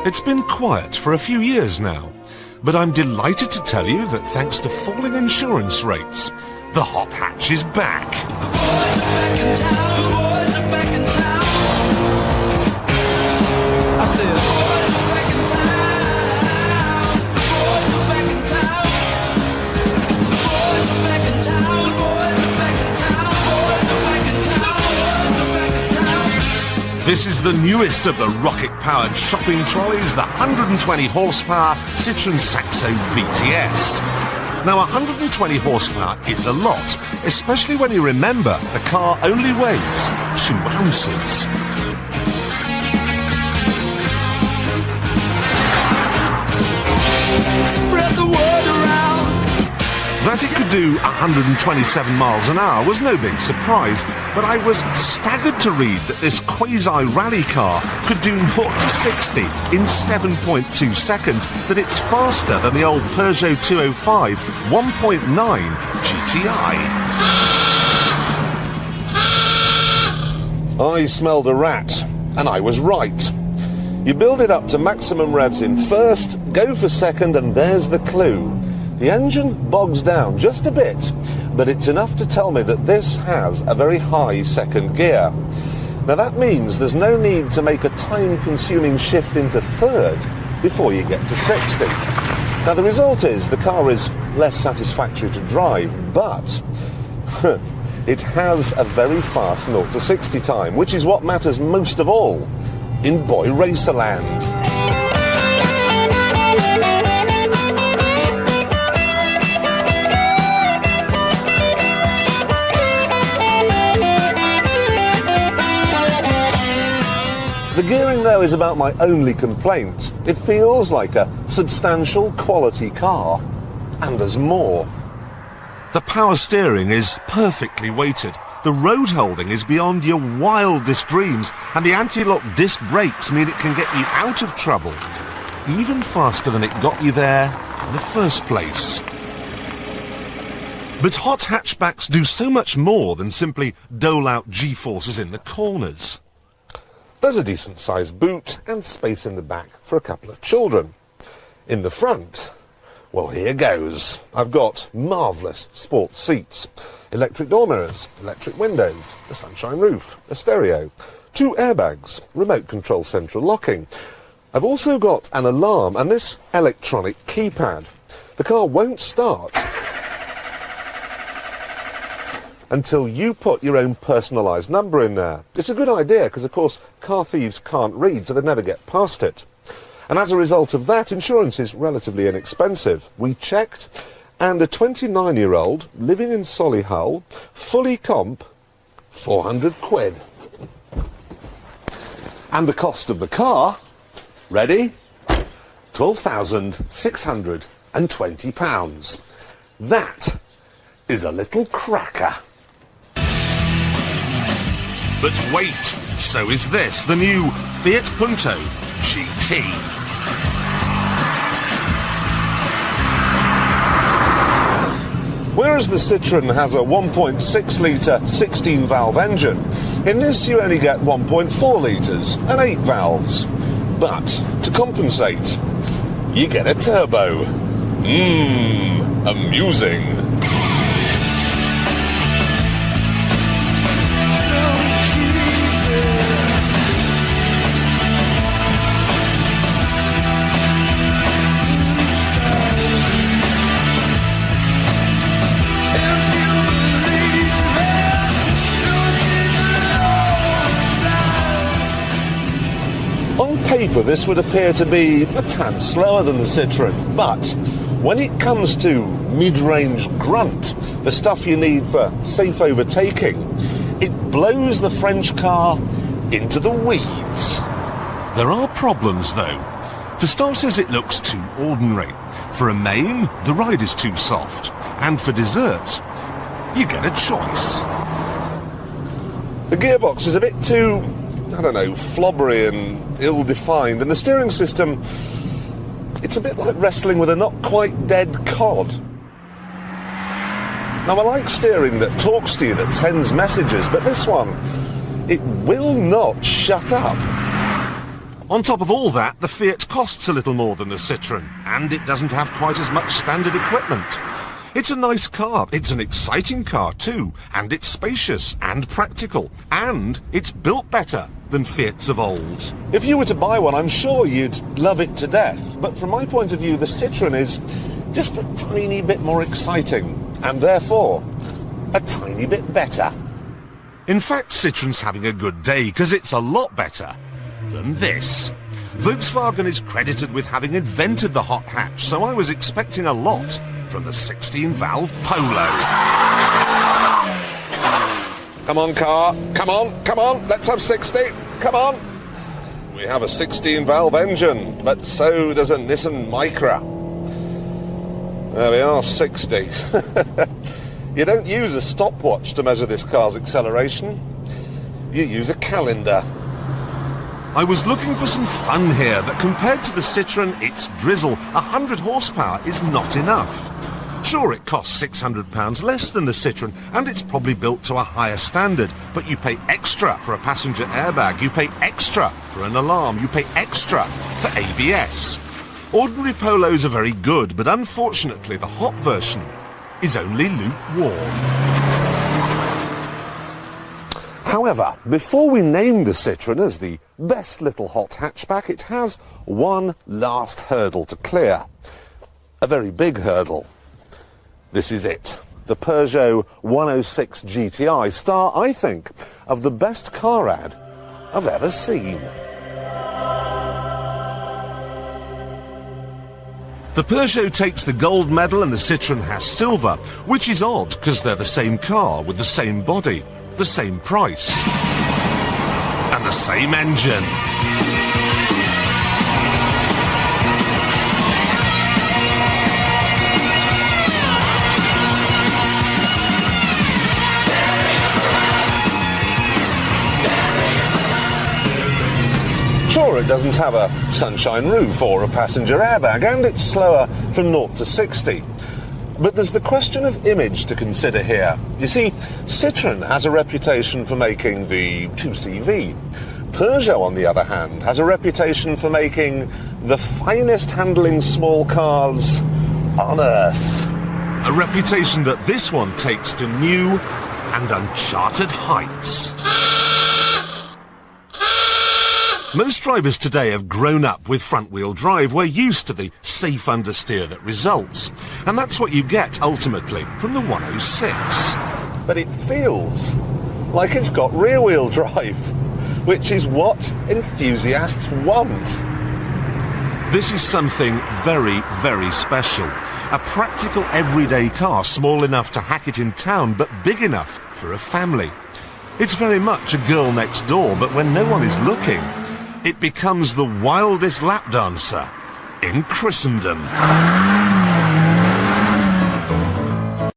It's been quiet for a few years now, but I'm delighted to tell you that thanks to falling insurance rates, the hot hatch is back. The boys are back in town, the boys are back in town. I said, the boys are back in town, the boys are back in town. The boys are back in town, the boys are back in town, the boys are back in town, the boys are back in town. This is the newest of the rocket-powered shopping trolleys, the 120 horsepower Citroen Saxo VTS. Now, 120 horsepower is a lot, especially when you remember the car only weighs 2 ounces. Spread the word around. That it could do 127 miles an hour was no big surprise, but I was staggered to read that this quasi-rally car could do 0 to 60 in 7.2 seconds, that it's faster than the old Peugeot 205 1.9 GTI. I smelled a rat, and I was right. You build it up to maximum revs in first, go for second, and there's the clue. The engine bogs down just a bit, but it's enough to tell me that this has a very high second gear. Now that means there's no need to make a time-consuming shift into third before you get to 60. Now the result is the car is less satisfactory to drive, but it has a very fast 0 to 60 time, which is what matters most of all in Boy Racerland. The gearing, though, is about my only complaint. It feels like a substantial quality car, and there's more. The power steering is perfectly weighted. The road holding is beyond your wildest dreams, and the anti-lock disc brakes mean it can get you out of trouble, even faster than it got you there in the first place. But hot hatchbacks do so much more than simply dole out G-forces in the corners. There's a decent-sized boot and space in the back for a couple of children. In the front, well, here goes. I've got marvellous sports seats, electric door mirrors, electric windows, a sunshine roof, a stereo, 2 airbags, remote control central locking. I've also got an alarm and this electronic keypad. The car won't start until you put your own personalised number in there. It's a good idea because, of course, car thieves can't read, so they never get past it. And as a result of that, insurance is relatively inexpensive. We checked, and a 29-year-old living in Solihull, fully comp, 400 quid. And the cost of the car, ready? £12,620. That is a little cracker. But wait, so is this, the new Fiat Punto GT. Whereas the Citroen has a 1.6-litre 16-valve engine, in this you only get 1.4 litres and 8 valves. But to compensate, you get a turbo. Amusing. On paper, this would appear to be a tad slower than the Citroen, but when it comes to mid-range grunt, the stuff you need for safe overtaking, it blows the French car into the weeds. There are problems, though. For starters, it looks too ordinary. For a main, the ride is too soft. And for dessert, you get a choice. The gearbox is a bit too, I don't know, flobbery and ill-defined, and the steering system, it's a bit like wrestling with a not quite dead cod. Now, I like steering that talks to you, that sends messages, but this one, it will not shut up. On top of all that, the Fiat costs a little more than the Citroen, and it doesn't have quite as much standard equipment. It's a nice car, it's an exciting car too, and it's spacious and practical, and it's built better than Fiats of old. If you were to buy one, I'm sure you'd love it to death, but from my point of view, the Citroen is just a tiny bit more exciting, and therefore, a tiny bit better. In fact, Citroen's having a good day, because it's a lot better than this. Volkswagen is credited with having invented the hot hatch, so I was expecting a lot from the 16-valve Polo. Come on, car. Come on. Let's have 60. Come on. We have a 16-valve engine, but so does a Nissan Micra. There we are, 60. You don't use a stopwatch to measure this car's acceleration. You use a calendar. I was looking for some fun here, but compared to the Citroen, its drizzle, 100 horsepower is not enough. Sure, it costs £600 less than the Citroen, and it's probably built to a higher standard, but you pay extra for a passenger airbag, you pay extra for an alarm, you pay extra for ABS. Ordinary Polos are very good, but unfortunately the hot version is only lukewarm. However, before we name the Citroen as the best little hot hatchback, it has one last hurdle to clear. A very big hurdle. This is it. The Peugeot 106 GTI, star, I think, of the best car ad I've ever seen. The Peugeot takes the gold medal and the Citroen has silver, which is odd because they're the same car with the same body, the same price, and the same engine. Sure, it doesn't have a sunshine roof or a passenger airbag, and it's slower from 0 to 60. But there's the question of image to consider here. You see, Citroen has a reputation for making the 2CV. Peugeot, on the other hand, has a reputation for making the finest handling small cars on Earth. A reputation that this one takes to new and uncharted heights. Most drivers today have grown up with front-wheel drive. We're used to the safe understeer that results. And that's what you get, ultimately, from the 106. But it feels like it's got rear-wheel drive, which is what enthusiasts want. This is something very, very special. A practical everyday car, small enough to hack it in town, but big enough for a family. It's very much a girl next door, but when no one is looking, it becomes the wildest lap dancer in Christendom.